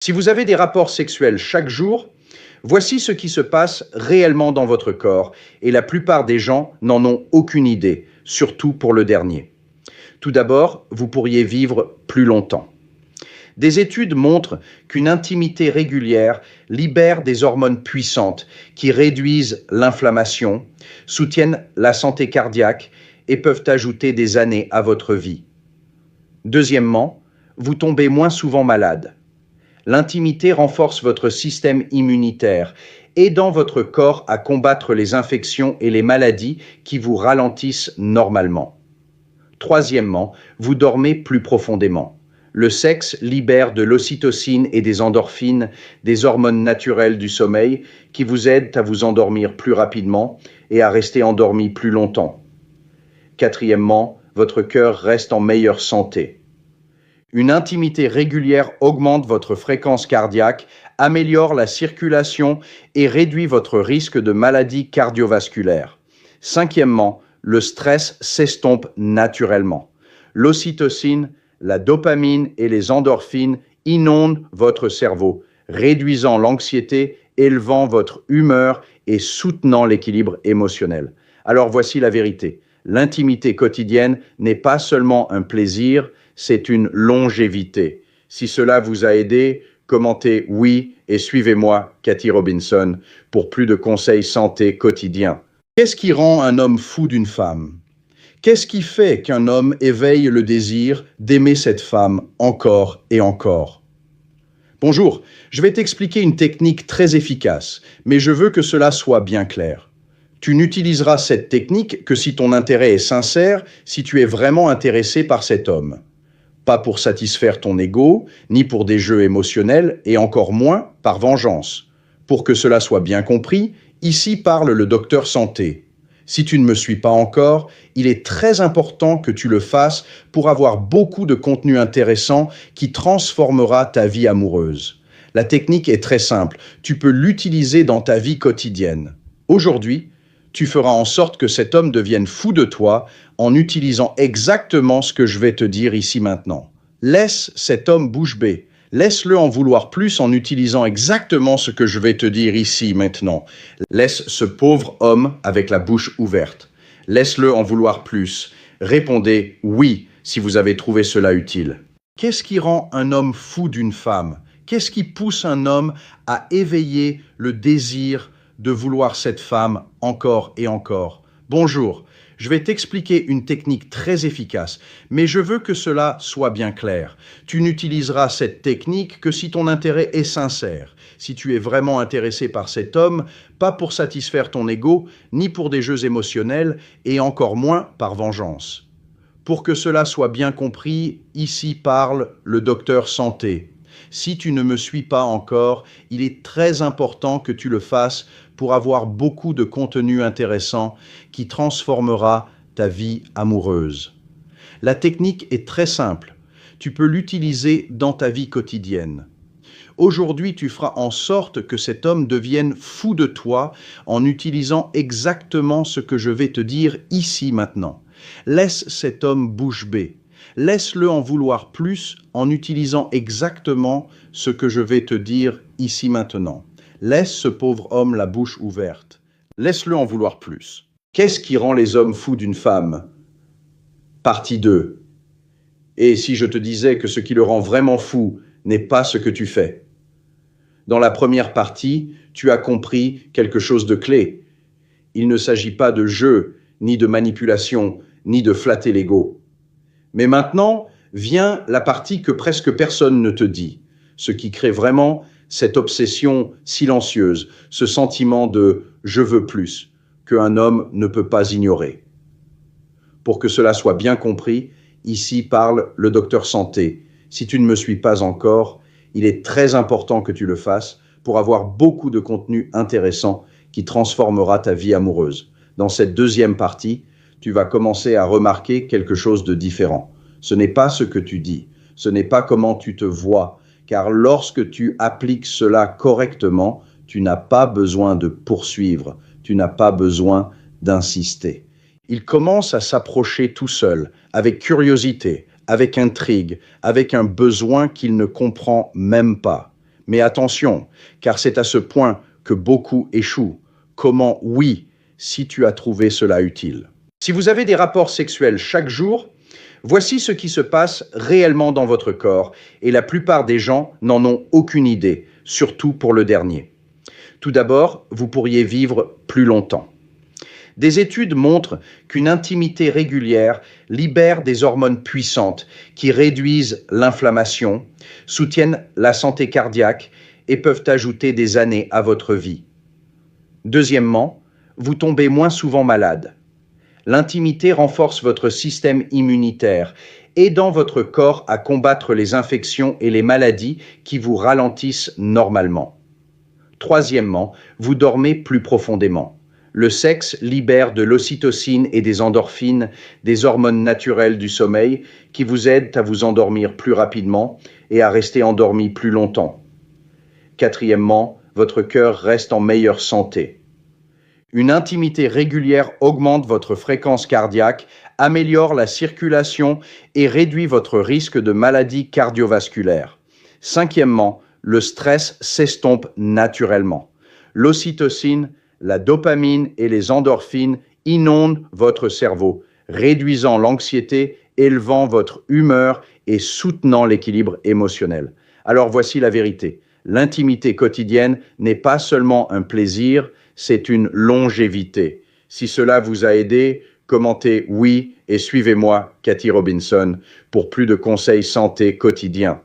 Si vous avez des rapports sexuels chaque jour, voici ce qui se passe réellement dans votre corps, et la plupart des gens n'en ont aucune idée, surtout pour le dernier. Tout d'abord, vous pourriez vivre plus longtemps. Des études montrent qu'une intimité régulière libère des hormones puissantes qui réduisent l'inflammation, soutiennent la santé cardiaque et peuvent ajouter des années à votre vie. Deuxièmement, vous tombez moins souvent malade. L'intimité renforce votre système immunitaire, aidant votre corps à combattre les infections et les maladies qui vous ralentissent normalement. Troisièmement, vous dormez plus profondément. Le sexe libère de l'ocytocine et des endorphines, des hormones naturelles du sommeil, qui vous aident à vous endormir plus rapidement et à rester endormi plus longtemps. Quatrièmement, votre cœur reste en meilleure santé. Une intimité régulière augmente votre fréquence cardiaque, améliore la circulation et réduit votre risque de maladies cardiovasculaires. Cinquièmement, le stress s'estompe naturellement. L'ocytocine, la dopamine et les endorphines inondent votre cerveau, réduisant l'anxiété, élevant votre humeur et soutenant l'équilibre émotionnel. Alors voici la vérité. L'intimité quotidienne n'est pas seulement un plaisir, c'est une longévité. Si cela vous a aidé, commentez oui et suivez-moi, Cathy Robinson, pour plus de conseils santé quotidiens. Qu'est-ce qui rend un homme fou d'une femme ? Qu'est-ce qui fait qu'un homme éveille le désir d'aimer cette femme encore et encore ? Bonjour, je vais t'expliquer une technique très efficace, mais je veux que cela soit bien clair. Tu n'utiliseras cette technique que si ton intérêt est sincère, si tu es vraiment intéressé par cet homme. Pas pour satisfaire ton ego, ni pour des jeux émotionnels, et encore moins par vengeance. Pour que cela soit bien compris, ici parle le docteur santé. Si tu ne me suis pas encore, il est très important que tu le fasses pour avoir beaucoup de contenu intéressant qui transformera ta vie amoureuse. La technique est très simple, tu peux l'utiliser dans ta vie quotidienne. Aujourd'hui, tu feras en sorte que cet homme devienne fou de toi en utilisant exactement ce que je vais te dire ici maintenant. Laisse cet homme bouche bée. Laisse-le en vouloir plus en utilisant exactement ce que je vais te dire ici maintenant. Laisse ce pauvre homme avec la bouche ouverte. Laisse-le en vouloir plus. Répondez oui si vous avez trouvé cela utile. Qu'est-ce qui rend un homme fou d'une femme ? Qu'est-ce qui pousse un homme à éveiller le désir de vouloir cette femme encore et encore ? Bonjour, je vais t'expliquer une technique très efficace, mais je veux que cela soit bien clair. Tu n'utiliseras cette technique que si ton intérêt est sincère, si tu es vraiment intéressé par cet homme, pas pour satisfaire ton ego, ni pour des jeux émotionnels, et encore moins par vengeance. Pour que cela soit bien compris, ici parle le docteur santé. Si tu ne me suis pas encore, il est très important que tu le fasses pour avoir beaucoup de contenu intéressant qui transformera ta vie amoureuse. La technique est très simple. Tu peux l'utiliser dans ta vie quotidienne. Aujourd'hui, tu feras en sorte que cet homme devienne fou de toi en utilisant exactement ce que je vais te dire ici maintenant. Laisse cet homme bouche bée. Laisse-le en vouloir plus en utilisant exactement ce que je vais te dire ici maintenant. Laisse ce pauvre homme la bouche ouverte. Laisse-le en vouloir plus. Qu'est-ce qui rend les hommes fous d'une femme ? Partie 2. Et si je te disais que ce qui le rend vraiment fou n'est pas ce que tu fais ? Dans la première partie, tu as compris quelque chose de clé. Il ne s'agit pas de jeu, ni de manipulation, ni de flatter l'ego. Mais maintenant, vient la partie que presque personne ne te dit, ce qui crée vraiment cette obsession silencieuse, ce sentiment de « je veux plus » qu'un homme ne peut pas ignorer. Pour que cela soit bien compris, ici parle le docteur santé. Si tu ne me suis pas encore, il est très important que tu le fasses pour avoir beaucoup de contenu intéressant qui transformera ta vie amoureuse. Dans cette deuxième partie, tu vas commencer à remarquer quelque chose de différent. Ce n'est pas ce que tu dis, ce n'est pas comment tu te vois, car lorsque tu appliques cela correctement, tu n'as pas besoin de poursuivre, tu n'as pas besoin d'insister. Il commence à s'approcher tout seul, avec curiosité, avec intrigue, avec un besoin qu'il ne comprend même pas. Mais attention, car c'est à ce point que beaucoup échouent. Comment oui, si tu as trouvé cela utile. Si vous avez des rapports sexuels chaque jour, voici ce qui se passe réellement dans votre corps, et la plupart des gens n'en ont aucune idée, surtout pour le dernier. Tout d'abord, vous pourriez vivre plus longtemps. Des études montrent qu'une intimité régulière libère des hormones puissantes qui réduisent l'inflammation, soutiennent la santé cardiaque et peuvent ajouter des années à votre vie. Deuxièmement, vous tombez moins souvent malade. L'intimité renforce votre système immunitaire, aidant votre corps à combattre les infections et les maladies qui vous ralentissent normalement. Troisièmement, vous dormez plus profondément. Le sexe libère de l'ocytocine et des endorphines, des hormones naturelles du sommeil, qui vous aident à vous endormir plus rapidement et à rester endormi plus longtemps. Quatrièmement, votre cœur reste en meilleure santé. Une intimité régulière augmente votre fréquence cardiaque, améliore la circulation et réduit votre risque de maladies cardiovasculaires. Cinquièmement, le stress s'estompe naturellement. L'ocytocine, la dopamine et les endorphines inondent votre cerveau, réduisant l'anxiété, élevant votre humeur et soutenant l'équilibre émotionnel. Alors voici la vérité. L'intimité quotidienne n'est pas seulement un plaisir, c'est une longévité. Si cela vous a aidé, commentez oui et suivez-moi, Cathy Robinson, pour plus de conseils santé quotidiens.